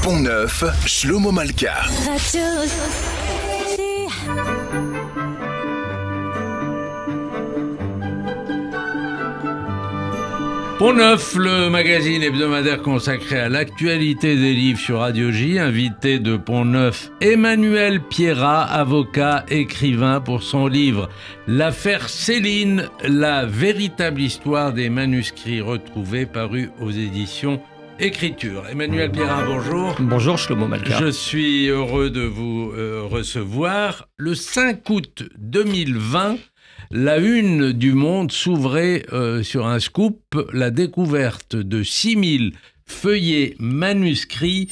Pont-Neuf, Shlomo Malka. Pont-Neuf, le magazine hebdomadaire consacré à l'actualité des livres sur Radio J. Invité de Pont-Neuf, Emmanuel Pierrat, avocat, écrivain pour son livre « L'affaire Céline, la véritable histoire des manuscrits retrouvés » paru aux éditions Écriture. Emmanuel Pierrat, bonjour. Bonjour Shlomo Malka. Je suis heureux de vous recevoir. Le 5 août 2020, la une du Monde s'ouvrait sur un scoop, la découverte de 6000 feuillets manuscrits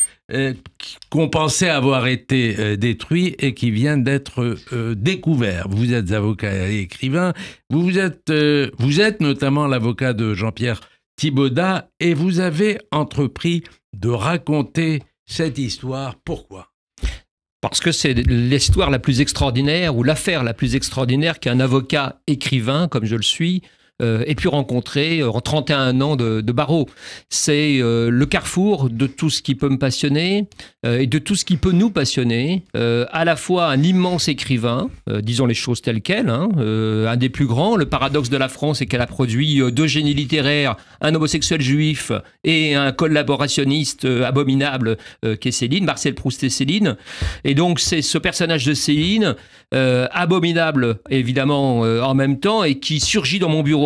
qu'on pensait avoir été détruits et qui viennent d'être découverts. Vous êtes avocat et écrivain, vous êtes notamment l'avocat de Jean-Pierre Thibaudat et vous avez entrepris de raconter cette histoire. Pourquoi ? Parce que c'est l'histoire la plus extraordinaire ou l'affaire la plus extraordinaire qu'un avocat écrivain, comme je le suis, ait pu rencontrer en 31 ans de barreau. C'est le carrefour de tout ce qui peut me passionner et de tout ce qui peut nous passionner. À la fois un immense écrivain, disons les choses telles quelles, un des plus grands. Le paradoxe de la France, c'est qu'elle a produit deux génies littéraires, un homosexuel juif et un collaborationniste abominable qui est Céline, Marcel Proust et Céline. Et donc c'est ce personnage de Céline, abominable évidemment en même temps, et qui surgit dans mon bureau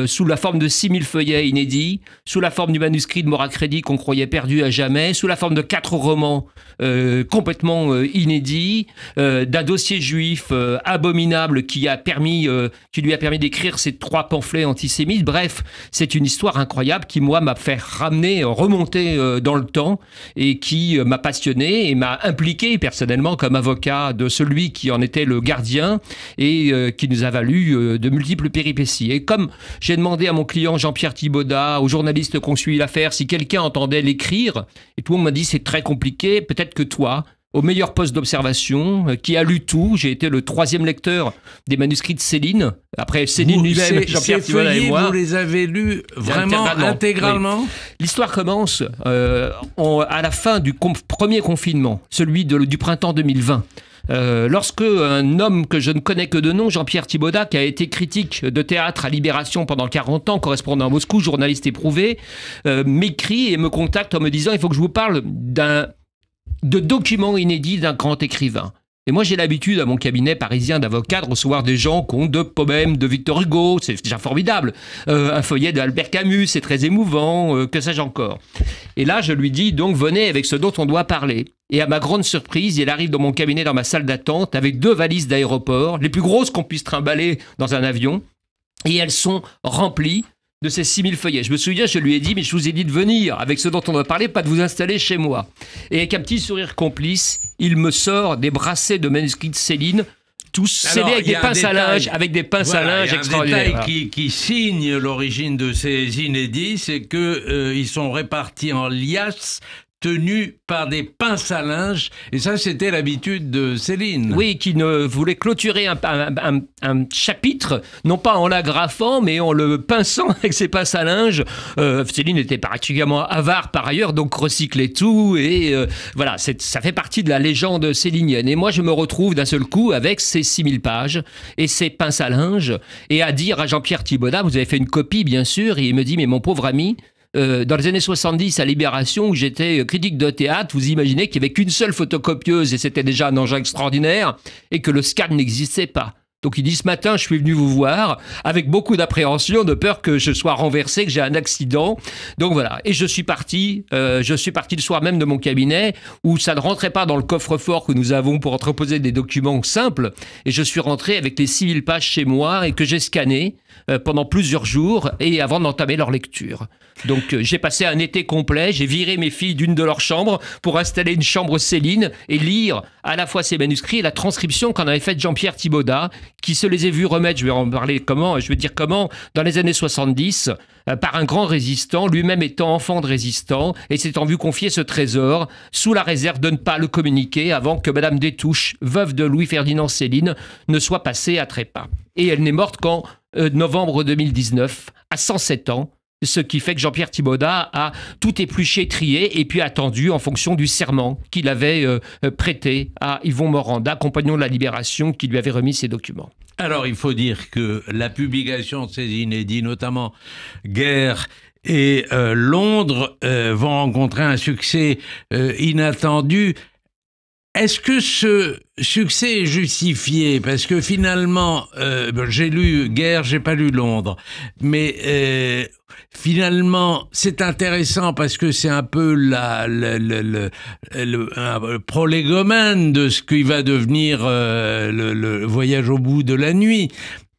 sous la forme de 6000 feuillets inédits, sous la forme du manuscrit de Maura Crédit qu'on croyait perdu à jamais, sous la forme de 4 romans complètement inédits, d'un dossier juif abominable qui lui a permis d'écrire ces 3 pamphlets antisémites. Bref, c'est une histoire incroyable qui, moi, m'a fait remonter dans le temps et qui m'a passionné et m'a impliqué personnellement comme avocat de celui qui en était le gardien et qui nous a valu de multiples péripéties. Et comme j'ai demandé à mon client Jean-Pierre Thibaudat, aux journalistes qui ont suivi l'affaire, si quelqu'un entendait l'écrire, et tout le monde m'a dit c'est très compliqué, peut-être que toi, au meilleur poste d'observation, qui a lu tout, j'ai été le 3e lecteur des manuscrits de Céline, après Céline lui-même, Jean-Pierre Thibaudat et moi. Vous les avez lus vraiment intégralement ? Oui. L'histoire commence à la fin du premier confinement, celui du printemps 2020. Lorsque un homme que je ne connais que de nom, Jean-Pierre Thibaudat, qui a été critique de théâtre à Libération pendant 40 ans, correspondant à Moscou, journaliste éprouvé, m'écrit et me contacte en me disant « Il faut que je vous parle de documents inédits d'un grand écrivain ». Et moi, j'ai l'habitude, à mon cabinet parisien d'avocat, de recevoir des gens qui ont deux poèmes de Victor Hugo, c'est déjà formidable. Un feuillet d'Albert Camus, c'est très émouvant, que sais-je encore. Et là, je lui dis, donc, venez avec ce dont on doit parler. Et à ma grande surprise, il arrive dans mon cabinet, dans ma salle d'attente, avec 2 valises d'aéroport, les plus grosses qu'on puisse trimballer dans un avion, et elles sont remplies de ces 6000 feuillets. Je me souviens, je lui ai dit, mais je vous ai dit de venir avec ce dont on doit parler, pas de vous installer chez moi. Et avec un petit sourire complice, il me sort des bracelets de manuscrits de Céline, tous scellés avec des pinces à linge, extraordinaires. Un détail qui signe l'origine de ces inédits, c'est que ils sont répartis en liasses, tenus par des pinces à linge, et ça c'était l'habitude de Céline. Oui, qui ne voulait clôturer un chapitre, non pas en l'agrafant, mais en le pinçant avec ses pinces à linge. Céline était particulièrement avare par ailleurs, donc recyclait tout, et voilà, ça fait partie de la légende célinienne. Et moi je me retrouve d'un seul coup avec ces 6000 pages, et ces pinces à linge, et à dire à Jean-Pierre Thibaudat, vous avez fait une copie bien sûr, et il me dit, mais mon pauvre ami, dans les années 70 à Libération où j'étais critique de théâtre, vous imaginez qu'il n'y avait qu'une seule photocopieuse et c'était déjà un engin extraordinaire et que le scan n'existait pas. Donc il dit, ce matin, je suis venu vous voir avec beaucoup d'appréhension, de peur que je sois renversé, que j'ai un accident. Donc voilà. Et je suis parti le soir même de mon cabinet où ça ne rentrait pas dans le coffre-fort que nous avons pour entreposer des documents simples. Et je suis rentré avec les 6000 pages chez moi et que j'ai scanné pendant plusieurs jours et avant d'entamer leur lecture. Donc j'ai passé un été complet, j'ai viré mes filles d'une de leurs chambres pour installer une chambre Céline et lire à la fois ces manuscrits et la transcription qu'en avait faite Jean-Pierre Thibaudat, qui se les a vus remettre, je vais en parler comment, je vais dire comment, dans les années 70, par un grand résistant, lui-même étant enfant de résistant, et s'étant vu confier ce trésor, sous la réserve de ne pas le communiquer avant que Madame Destouches, veuve de Louis-Ferdinand Céline, ne soit passée à trépas. Et elle n'est morte qu'en novembre 2019, à 107 ans, Ce qui fait que Jean-Pierre Thibaudat a tout épluché, trié et puis attendu en fonction du serment qu'il avait prêté à Yvon Moranda, compagnon de la Libération, qui lui avait remis ces documents. Alors, il faut dire que la publication de ces inédits, notamment Guerre et Londres, vont rencontrer un succès inattendu. Est-ce que ce succès est justifié? Parce que finalement, j'ai lu Guerre, j'ai pas lu Londres, mais finalement, c'est intéressant parce que c'est un peu le prolégomène de ce qui va devenir le Voyage au bout de la nuit.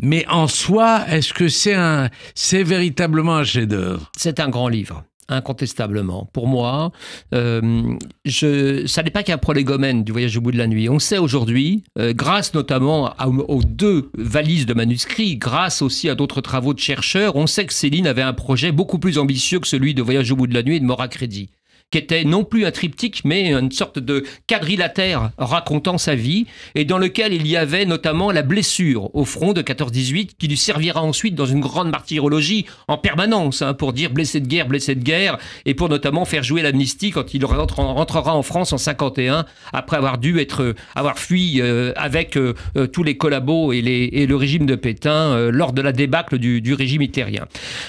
Mais en soi, est-ce que c'est véritablement un chef-d'œuvre? C'est un grand livre. Incontestablement. Pour moi, ça n'est pas qu'un prolégomène du Voyage au bout de la nuit. On sait aujourd'hui, grâce notamment aux 2 valises de manuscrits, grâce aussi à d'autres travaux de chercheurs, on sait que Céline avait un projet beaucoup plus ambitieux que celui de Voyage au bout de la nuit et de Mort à crédit, qui était non plus un triptyque, mais une sorte de quadrilatère racontant sa vie, et dans lequel il y avait notamment la blessure au front de 14-18, qui lui servira ensuite dans une grande martyrologie en permanence, pour dire blessé de guerre, et pour notamment faire jouer l'amnistie quand il rentrera en France en 51, après avoir fui avec tous les collabos et le régime de Pétain lors de la débâcle du régime hitlérien.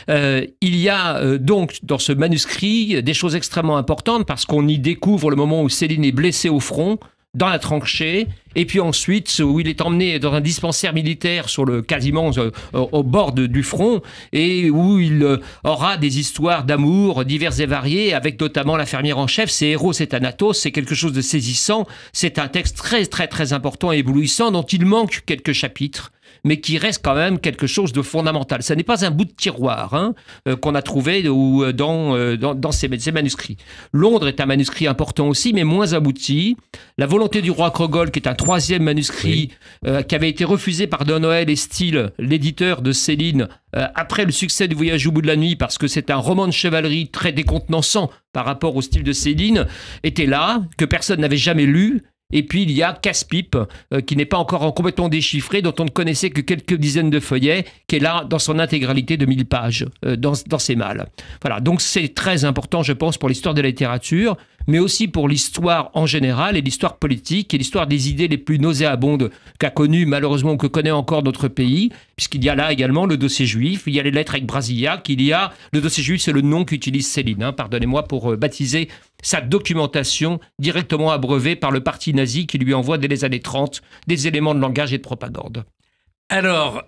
Il y a donc dans ce manuscrit des choses extrêmement importantes, parce qu'on y découvre le moment où Céline est blessée au front, dans la tranchée, et puis ensuite où il est emmené dans un dispensaire militaire quasiment au bord du front, et où il aura des histoires d'amour diverses et variées, avec notamment l'infirmière en chef. C'est Eros et Thanatos, c'est quelque chose de saisissant. C'est un texte très très très important et éblouissant, dont il manque quelques chapitres, mais qui reste quand même quelque chose de fondamental. Ça n'est pas un bout de tiroir qu'on a trouvé dans ces manuscrits. Londres est un manuscrit important aussi, mais moins abouti. La volonté du roi Krogol, qui est un 3e manuscrit, qui avait été refusé par Don Noël et Steele, l'éditeur de Céline, après le succès du Voyage au bout de la nuit, parce que c'est un roman de chevalerie très décontenançant par rapport au style de Céline, était là, que personne n'avait jamais lu. Et puis il y a Casse-Pipe, qui n'est pas encore complètement déchiffré, dont on ne connaissait que quelques dizaines de feuillets, qui est là dans son intégralité de 1000 pages, dans ses malles. Voilà, donc c'est très important, je pense, pour l'histoire de la littérature, mais aussi pour l'histoire en général, et l'histoire politique, et l'histoire des idées les plus nauséabondes qu'a connues, malheureusement, que connaît encore notre pays, puisqu'il y a là également le dossier juif, il y a les lettres avec Brasillac, le dossier juif, c'est le nom qu'utilise Céline, pardonnez-moi, pour baptiser sa documentation directement abreuvée par le parti nazi qui lui envoie dès les années 30 des éléments de langage et de propagande. Alors,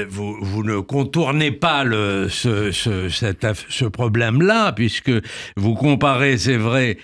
vous ne contournez pas ce problème-là, puisque vous comparez, c'est vrai,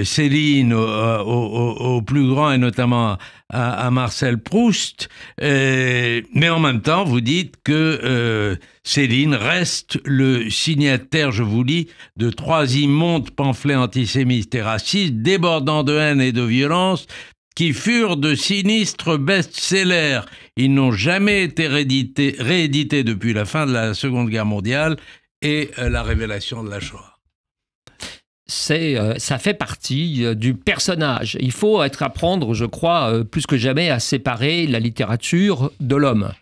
Céline au plus grand, et notamment à Marcel Proust, mais en même temps, vous dites que Céline reste le signataire, je vous lis, de 3 immondes pamphlets antisémites et racistes, débordant de haine et de violence, qui furent de sinistres best-sellers. Ils n'ont jamais été réédités depuis la fin de la Seconde Guerre mondiale et la révélation de la Shoah. Ça fait partie du personnage. Il faut apprendre, je crois, plus que jamais à séparer la littérature de l'homme.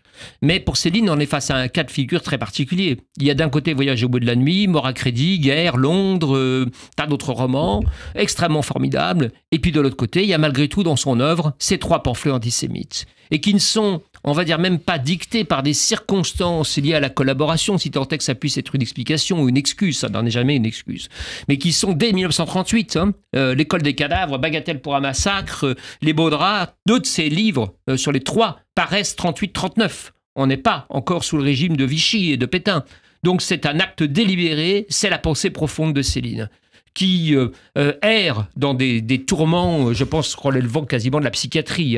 Mais pour Céline, on est face à un cas de figure très particulier. Il y a d'un côté Voyage au bout de la nuit, Mort à crédit, Guerre, Londres, tas d'autres romans extrêmement formidables. Et puis de l'autre côté, il y a malgré tout dans son œuvre ces 3 pamphlets antisémites. Et qui ne sont, on va dire, même pas dictés par des circonstances liées à la collaboration, si tant est que ça puisse être une explication ou une excuse, ça n'en est jamais une excuse, mais qui sont dès 1938, L'école des cadavres, Bagatelle pour un massacre, Les beaux draps, 2 de ces livres sur les 3 paraissent 38-39. On n'est pas encore sous le régime de Vichy et de Pétain. Donc c'est un acte délibéré, c'est la pensée profonde de Céline, qui erre dans des tourments, je pense, relevant quasiment de la psychiatrie.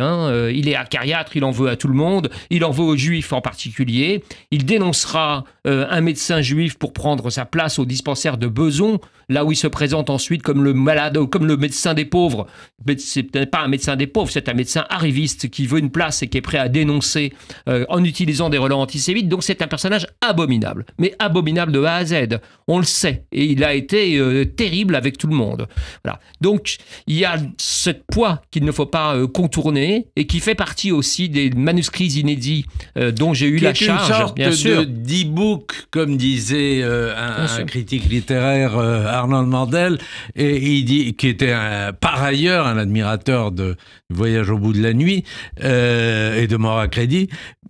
Il est acariâtre, il en veut à tout le monde, il en veut aux juifs en particulier. Il dénoncera un médecin juif pour prendre sa place au dispensaire de Beson, là où il se présente ensuite comme le malade, comme le médecin des pauvres. Mais c'est peut-être pas un médecin des pauvres, c'est un médecin arriviste qui veut une place et qui est prêt à dénoncer en utilisant des relents antisémites. Donc c'est un personnage abominable, mais abominable de A à Z. On le sait, et il a été terrible compatible avec tout le monde. Voilà. Donc, il y a ce poids qu'il ne faut pas contourner et qui fait partie aussi des manuscrits inédits dont j'ai eu la charge. Une sorte bien sûr. d'e-book, comme disait un critique littéraire, Arnold Mandel, et il dit, qui était par ailleurs un admirateur de Voyage au bout de la nuit et de Mort à crédit,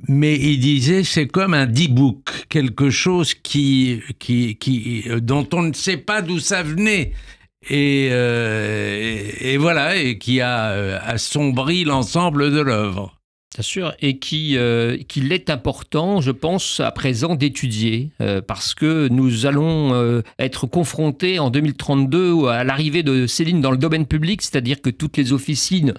mais il disait c'est comme un e-book, quelque chose dont on ne sait pas d'où ça venait. Et voilà, et qui a assombri l'ensemble de l'œuvre. Bien sûr, et qu'il est important, je pense, à présent d'étudier, parce que nous allons être confrontés en 2032 à l'arrivée de Céline dans le domaine public, c'est-à-dire que toutes les officines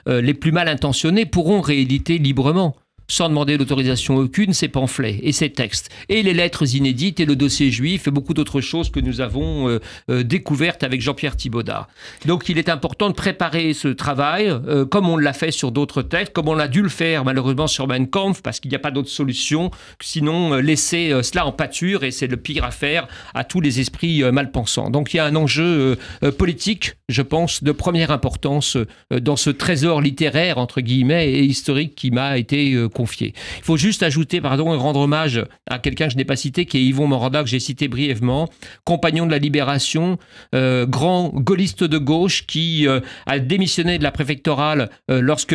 les plus mal intentionnées pourront rééditer librement, sans demander l'autorisation aucune, ces pamphlets et ces textes, et les lettres inédites et le dossier juif et beaucoup d'autres choses que nous avons découvertes avec Jean-Pierre Thibaudat. Donc il est important de préparer ce travail, comme on l'a fait sur d'autres textes, comme on a dû le faire malheureusement sur Mein Kampf, parce qu'il n'y a pas d'autre solution, sinon laisser cela en pâture, et c'est le pire à faire à tous les esprits mal pensants. Donc il y a un enjeu politique, je pense, de première importance dans ce trésor littéraire, entre guillemets, et historique qui m'a été confié. Il faut juste ajouter, pardon, et rendre hommage à quelqu'un que je n'ai pas cité, qui est Yvon Moranda, que j'ai cité brièvement, compagnon de la Libération, grand gaulliste de gauche qui a démissionné de la préfectorale lorsque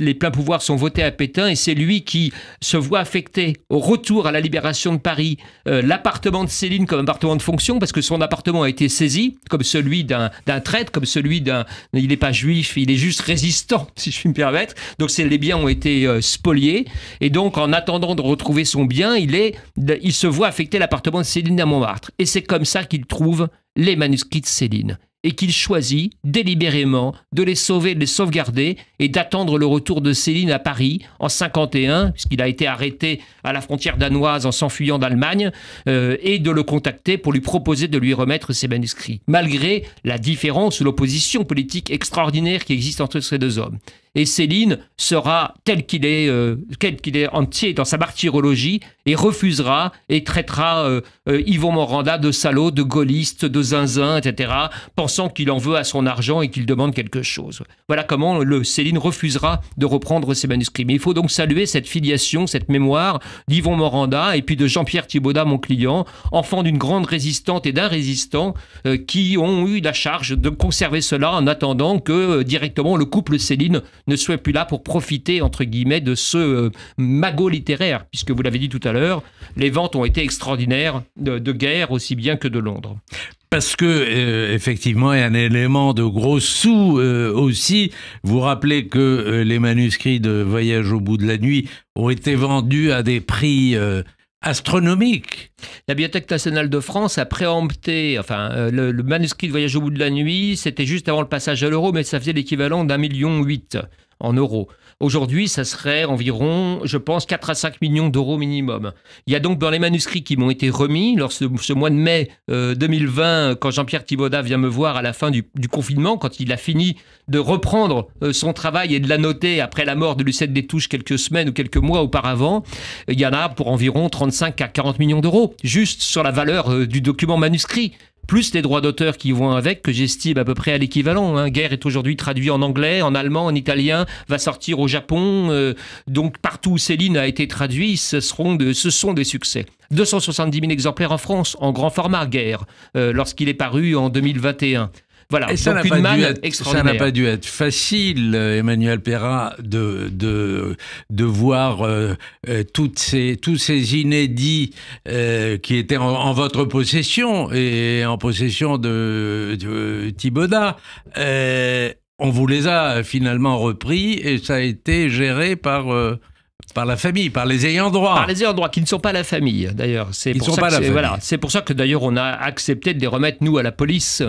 les pleins pouvoirs sont votés à Pétain, et c'est lui qui se voit affecter au retour à la Libération de Paris l'appartement de Céline comme appartement de fonction, parce que son appartement a été saisi, comme celui d'un traître, comme celui d'un... Il n'est pas juif, il est juste résistant, si je puis me permettre. Donc les biens ont été spoliés. Et donc, en attendant de retrouver son bien, il se voit affecter l'appartement de Céline à Montmartre. Et c'est comme ça qu'il trouve les manuscrits de Céline. Et qu'il choisit délibérément de les sauver, de les sauvegarder et d'attendre le retour de Céline à Paris en 1951, puisqu'il a été arrêté à la frontière danoise en s'enfuyant d'Allemagne, et de le contacter pour lui proposer de lui remettre ses manuscrits, malgré la différence ou l'opposition politique extraordinaire qui existe entre ces deux hommes. Et Céline sera tel qu'il est entier dans sa martyrologie, et refusera et traitera Yvon Moranda de salaud, de gaulliste, de zinzin, etc., pensant qu'il en veut à son argent et qu'il demande quelque chose. Voilà comment Céline refusera de reprendre ses manuscrits. Mais il faut donc saluer cette filiation, cette mémoire d'Yvon Moranda et puis de Jean-Pierre Thibaudat, mon client, enfant d'une grande résistante et d'un résistant, qui ont eu la charge de conserver cela en attendant que directement le couple Céline ne soit plus là pour profiter, entre guillemets, de ce magot littéraire, puisque vous l'avez dit tout à l'heure, les ventes ont été extraordinaires de guerre aussi bien que de Londres. Parce que, effectivement, il y a un élément de gros sous aussi. Vous rappelez que les manuscrits de Voyage au bout de la nuit ont été vendus à des prix astronomiques. La Bibliothèque nationale de France a préempté, le manuscrit de Voyage au bout de la nuit, c'était juste avant le passage à l'euro, mais ça faisait l'équivalent d'1,8 million en euros. Aujourd'hui, ça serait environ, je pense, 4 à 5 millions d'euros minimum. Il y a donc dans les manuscrits qui m'ont été remis, lors de ce mois de mai 2020, quand Jean-Pierre Thibaudat vient me voir à la fin du confinement, quand il a fini de reprendre son travail et de l'annoter après la mort de Lucette Détouche quelques semaines ou quelques mois auparavant, il y en a pour environ 35 à 40 millions d'euros, juste sur la valeur du document manuscrit. Plus les droits d'auteur qui vont avec, que j'estime à peu près à l'équivalent. Guerre est aujourd'hui traduit en anglais, en allemand, en italien, va sortir au Japon. Donc partout où Céline a été traduit, ce sont des succès. 270 000 exemplaires en France, en grand format, Guerre, lorsqu'il est paru en 2021. Voilà, et ça donc une manne extraordinaire. Ça n'a pas dû être facile, Emmanuel Perrin, de voir tous ces inédits qui étaient en votre possession et en possession de Thibaudat. On vous les a finalement repris et ça a été géré par la famille, par les ayants droit. Par les ayants droit, qui ne sont pas la famille, d'ailleurs. C'est pour ça que d'ailleurs on a accepté de les remettre, nous, à la police,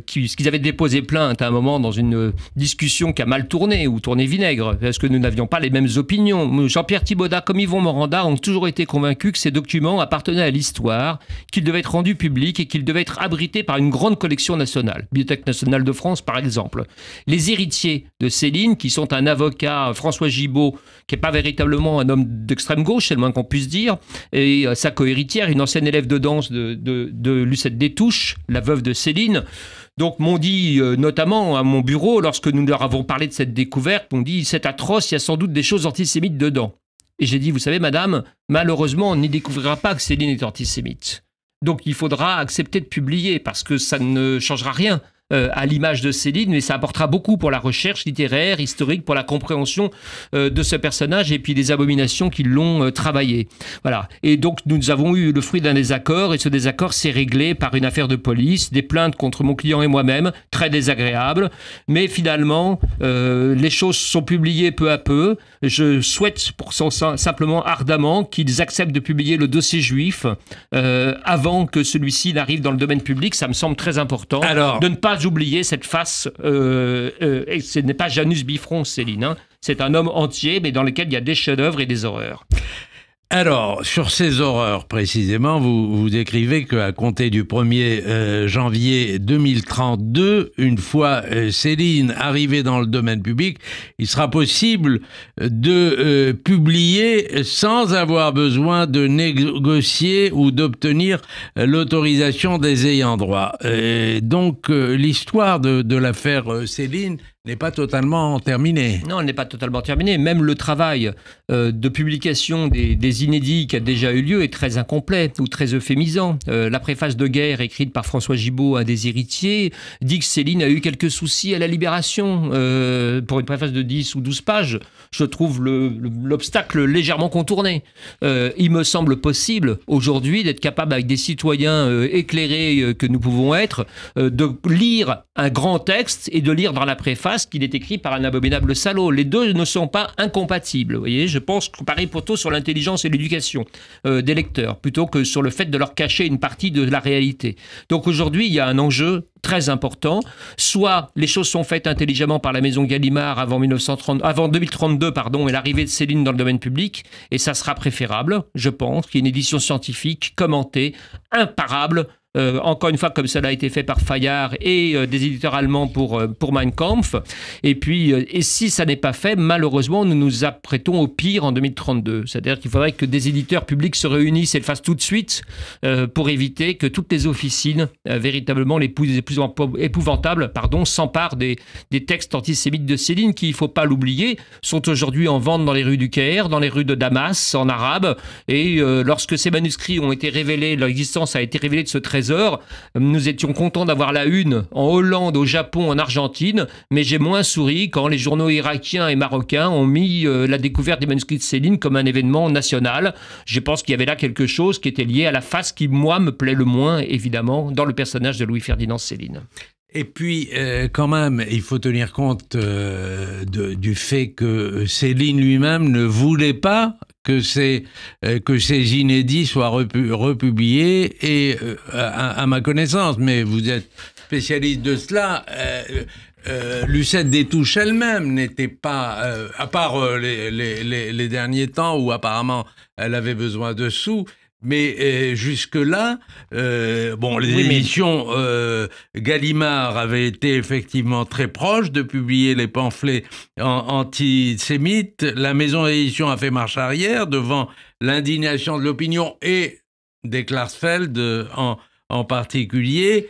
qu'ils avaient déposé plainte à un moment dans une discussion qui a mal tourné, ou tourné vinaigre, parce que nous n'avions pas les mêmes opinions. Jean-Pierre Thibaudat, comme Yvon Moranda, ont toujours été convaincus que ces documents appartenaient à l'histoire, qu'ils devaient être rendus publics et qu'ils devaient être abrités par une grande collection nationale. Bibliothèque nationale de France, par exemple. Les héritiers de Céline, qui sont un avocat, François Gibault, qui n'est pas véritablement un homme d'extrême gauche, c'est le moins qu'on puisse dire, et sa cohéritière, une ancienne élève de danse de Lucette Détouche, la veuve de Céline, Donc m'ont dit, notamment à mon bureau, lorsque nous leur avons parlé de cette découverte, m'ont dit c'est atroce, il y a sans doute des choses antisémites dedans. Et j'ai dit, vous savez madame, malheureusement on n'y découvrira pas que Céline est antisémite. Donc il faudra accepter de publier parce que ça ne changera rien à l'image de Céline, mais ça apportera beaucoup pour la recherche littéraire, historique, pour la compréhension de ce personnage et puis des abominations qui l'ont travaillé. Voilà. Et donc nous avons eu le fruit d'un désaccord et ce désaccord s'est réglé par une affaire de police, des plaintes contre mon client et moi-même, très désagréables. Mais finalement, les choses sont publiées peu à peu. Je souhaite simplement ardemment qu'ils acceptent de publier le dossier juif avant que celui-ci n'arrive dans le domaine public. Ça me semble très important. Alors, de ne pas oublier cette face, et ce n'est pas Janus Bifron, Céline, hein. C'est un homme entier, mais dans lequel il y a des chefs-d'œuvre et des horreurs. Alors, sur ces horreurs précisément, vous décrivez qu'à compter du 1er janvier 2032, une fois Céline arrivée dans le domaine public, il sera possible de publier sans avoir besoin de négocier ou d'obtenir l'autorisation des ayants droit. Donc, l'histoire de l'affaire Céline n'est pas totalement terminée. Non, elle n'est pas totalement terminée. Même le travail de publication des inédits qui a déjà eu lieu est très incomplet ou très euphémisant. La préface de guerre écrite par François Gibault, un des héritiers, dit que Céline a eu quelques soucis à la Libération. Pour une préface de 10 ou 12 pages, je trouve l'obstacle légèrement contourné. Il me semble possible aujourd'hui d'être capable, avec des citoyens éclairés que nous pouvons être, de lire un grand texte et de lire dans la préface qu'il est écrit par un abominable salaud. Les deux ne sont pas incompatibles. Vous voyez, je pense qu'on parie plutôt sur l'intelligence et l'éducation des lecteurs, plutôt que sur le fait de leur cacher une partie de la réalité. Donc aujourd'hui, il y a un enjeu très important. Soit les choses sont faites intelligemment par la maison Gallimard avant 2032, et l'arrivée de Céline dans le domaine public, et ça sera préférable, je pense, qu'il y ait une édition scientifique, commentée, imparable, encore une fois, comme cela a été fait par Fayard et des éditeurs allemands pour Mein Kampf. Et puis, et si ça n'est pas fait, malheureusement, nous nous apprêtons au pire en 2032. C'est-à-dire qu'il faudrait que des éditeurs publics se réunissent et le fassent tout de suite pour éviter que toutes les officines, véritablement les plus épouvantables, s'emparent des textes antisémites de Céline qui, il ne faut pas l'oublier, sont aujourd'hui en vente dans les rues du Caire, dans les rues de Damas, en arabe. Et lorsque ces manuscrits ont été révélés, leur existence a été révélée de ce trésor, nous étions contents d'avoir la une en Hollande, au Japon, en Argentine, mais j'ai moins souri quand les journaux irakiens et marocains ont mis la découverte des manuscrits de Céline comme un événement national. Je pense qu'il y avait là quelque chose qui était lié à la face qui, moi, me plaît le moins, évidemment, dans le personnage de Louis-Ferdinand Céline. Et puis, quand même, il faut tenir compte du fait que Céline lui-même ne voulait pas que ces inédits soient republiés, et à ma connaissance, mais vous êtes spécialiste de cela, Lucette Détouche elle-même n'était pas, à part les derniers temps où apparemment elle avait besoin de sous, mais jusque-là, les éditions Gallimard avaient été effectivement très proches de publier les pamphlets antisémites. La maison d'édition a fait marche arrière devant l'indignation de l'opinion et des Klarsfeld en particulier.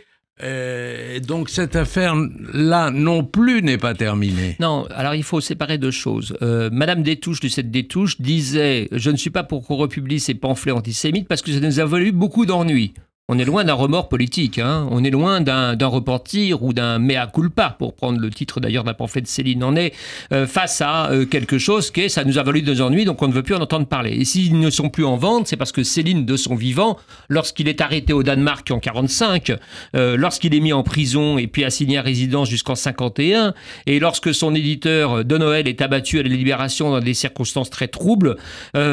Donc cette affaire-là non plus n'est pas terminée. Non, alors il faut séparer deux choses. Madame Détouche, Lucette Détouche, disait « Je ne suis pas pour qu'on republie ces pamphlets antisémites parce que ça nous a valu beaucoup d'ennuis ». On est loin d'un remords politique, hein. On est loin d'un repentir ou d'un mea culpa, pour prendre le titre d'ailleurs d'un pamphlet de Céline. On est face à quelque chose qui est, ça nous a valu des ennuis, donc on ne veut plus en entendre parler. Et s'ils ne sont plus en vente, c'est parce que Céline, de son vivant, lorsqu'il est arrêté au Danemark en 1945, lorsqu'il est mis en prison et puis assigné à résidence jusqu'en 1951, et lorsque son éditeur de Noël est abattu à la Libération dans des circonstances très troubles,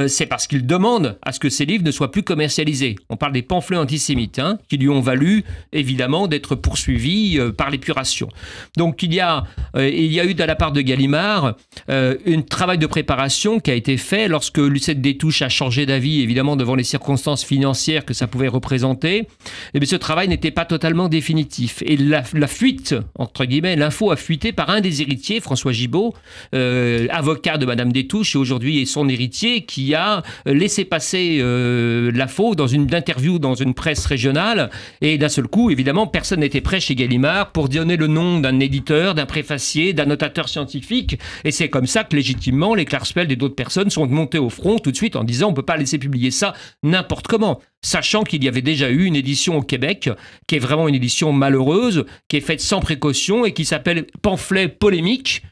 c'est parce qu'il demande à ce que ces livres ne soient plus commercialisés. On parle des pamphlets antisémites, qui lui ont valu, évidemment, d'être poursuivis par l'épuration. Donc, il y a eu de la part de Gallimard un travail de préparation qui a été fait lorsque Lucette Détouche a changé d'avis, évidemment, devant les circonstances financières que ça pouvait représenter. Et bien, ce travail n'était pas totalement définitif. Et la fuite, entre guillemets, l'info a fuité par un des héritiers, François Gibault, avocat de Madame Détouche, et aujourd'hui est son héritier, qui a laissé passer l'info dans une interview dans une presse régionale. Et d'un seul coup, évidemment, personne n'était prêt chez Gallimard pour donner le nom d'un éditeur, d'un préfacier, d'un notateur scientifique. Et c'est comme ça que, légitimement, les Klarsfeld et d'autres personnes sont montées au front tout de suite en disant on ne peut pas laisser publier ça n'importe comment. Sachant qu'il y avait déjà eu une édition au Québec, qui est vraiment une édition malheureuse, qui est faite sans précaution et qui s'appelle Pamphlet polémique.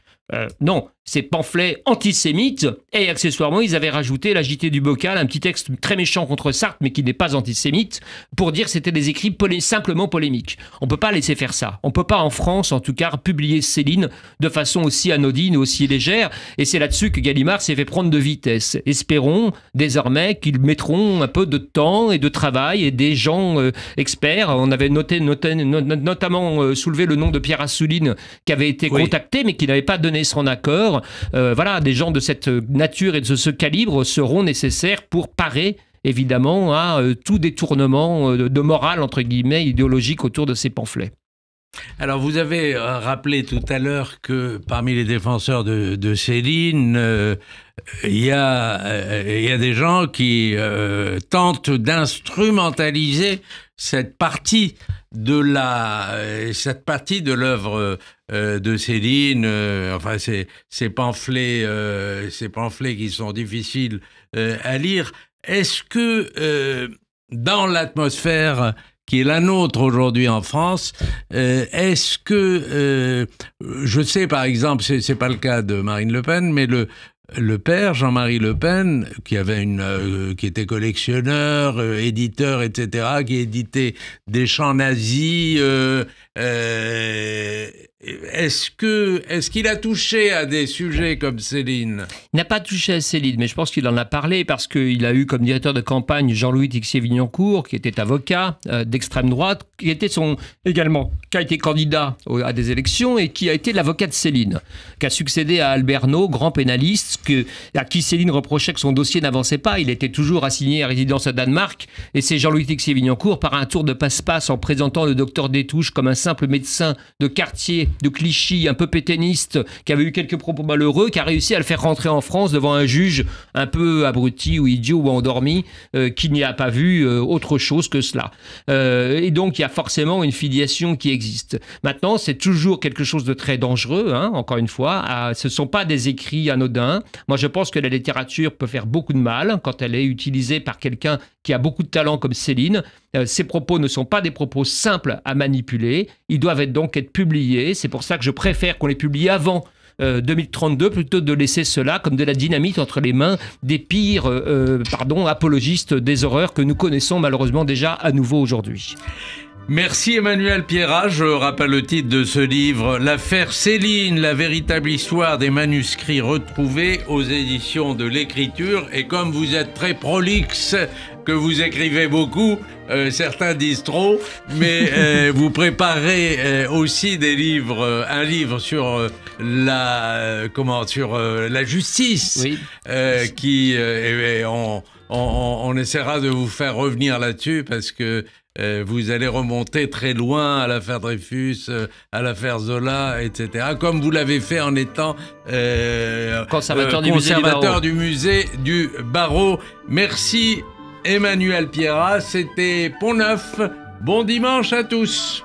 Non, c'est pamphlet antisémite, et accessoirement, ils avaient rajouté la JT du Bocal, un petit texte très méchant contre Sartre, mais qui n'est pas antisémite, pour dire que c'était des écrits simplement polémiques. On ne peut pas laisser faire ça. On ne peut pas, en France, en tout cas, publier Céline de façon aussi anodine, aussi légère, et c'est là-dessus que Gallimard s'est fait prendre de vitesse. Espérons, désormais, qu'ils mettront un peu de temps et de travail, et des gens experts. On avait notamment soulevé le nom de Pierre Assouline, qui avait été contacté, mais qui n'avait pas donné son accord. Voilà, des gens de cette nature et de ce calibre seront nécessaires pour parer évidemment à tout détournement de morale, entre guillemets, idéologique autour de ces pamphlets. Alors, vous avez rappelé tout à l'heure que parmi les défenseurs de Céline, il y a des gens qui tentent d'instrumentaliser cette partie de l'œuvre de Céline, enfin ces pamphlets qui sont difficiles à lire. Est-ce que dans l'atmosphère qui est la nôtre aujourd'hui en France, est-ce que, je sais par exemple, c'est pas le cas de Marine Le Pen, mais le père, Jean-Marie Le Pen, qui était collectionneur, éditeur, etc., qui éditait des chants nazis, est-ce qu'il a touché à des sujets comme Céline? Il n'a pas touché à Céline, mais je pense qu'il en a parlé parce qu'il a eu comme directeur de campagne Jean-Louis Tixier-Vignancourt, qui était avocat d'extrême droite, qui a été candidat à des élections et qui a été l'avocat de Céline, qui a succédé à Alberno, grand pénaliste, à qui Céline reprochait que son dossier n'avançait pas. Il était toujours assigné à résidence à Danemark, et c'est Jean-Louis Tixier-Vignancourt, par un tour de passe-passe en présentant le docteur Détouche comme un simple médecin de quartier de Clichy, un peu pétainiste, qui avait eu quelques propos malheureux, qui a réussi à le faire rentrer en France devant un juge un peu abruti ou idiot ou endormi, qui n'y a pas vu autre chose que cela. Et donc, il y a forcément une filiation qui existe. Maintenant, c'est toujours quelque chose de très dangereux, hein, encore une fois. Ce ne sont pas des écrits anodins. Moi, je pense que la littérature peut faire beaucoup de mal quand elle est utilisée par quelqu'un qui a beaucoup de talent comme Céline. Ces propos ne sont pas des propos simples à manipuler. Ils doivent donc être publiés. C'est pour ça que je préfère qu'on les publie avant 2032 plutôt que de laisser cela comme de la dynamite entre les mains des pires apologistes des horreurs que nous connaissons malheureusement déjà à nouveau aujourd'hui. Merci Emmanuel Pierrat. Je rappelle le titre de ce livre, L'affaire Céline, la véritable histoire des manuscrits retrouvés aux éditions de l'Écriture. Et comme vous êtes très prolixe, que vous écrivez beaucoup, certains disent trop, mais vous préparez aussi un livre sur la justice, oui. On essaiera de vous faire revenir là-dessus parce que vous allez remonter très loin à l'affaire Dreyfus, à l'affaire Zola, etc. Comme vous l'avez fait en étant conservateur du musée du Barreau. Merci Emmanuel Pierrat, c'était Pont-Neuf. Bon dimanche à tous.